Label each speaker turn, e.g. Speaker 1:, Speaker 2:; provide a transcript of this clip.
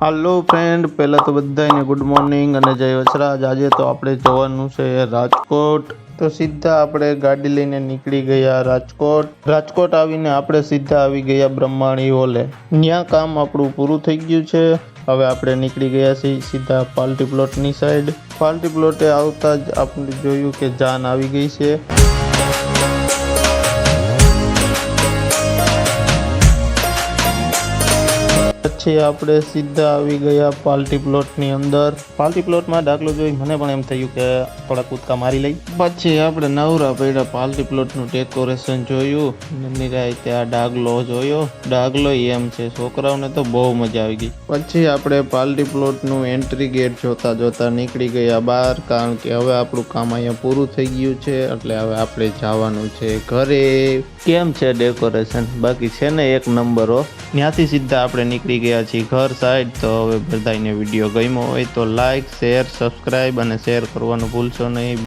Speaker 1: હાલો friend, પહેલાં તો બધાને ગુડ મોર્નિંગ અને જય વસરાજ। આજે તો આપણે જવાનું છે રાજકોટ। તો સીધા આપણે ગાડી લઈને નીકળી ગયા રાજકોટ આવીને આપણે સીધા આવી ગયા બ્રહ્માણી હોલે। ત્યાં કામ આપણું પૂરું થઈ ગયું છે। હવે આપણે નીકળી ગયા છીએ સીધા પાલટી પ્લોટની સાઈડ। પાલટી પ્લોટે આવતા જ આપણે જોયું કે જાન આવી ગઈ છે। પછી આપણે સીધા આવી ગયા પાલટી પ્લોટની અંદર। પાલટી પ્લોટમાં દાખલો જોઈ મને પણ એમ થયું કે થોડા કૂદકા મારી લઈ। પછી આપણે નવરા પડ્યા, પાલટી પ્લોટનું ડેકોરેશન જોયું, નિરાંતે આ ડાગલો જોયો। ડાગલો એમ છે, છોકરાઓને તો બહુ મજા આવી ગઈ। પછી આપણે પાલટી પ્લોટનું એન્ટ્રી ગેટ જોતા જોતા નીકળી ગયા બહાર, કારણ કે હવે આપણું કામ અહીંયા પૂરું થઈ ગયું છે, એટલે હવે આપણે જવાનું છે ઘરે। કેમ છે ડેકોરેશન? બાકી છે ને એક નંબર હો। ત્યાંથી સીધા આપણે નીકળી ગયા છીએ ઘર સાઈડ। તો હવે બધાને વિડીયો ગમ્યો હોય તો લાઈક, શેર, સબસ્ક્રાઈબ અને શેર કરવાનું ભૂલશો નહીં।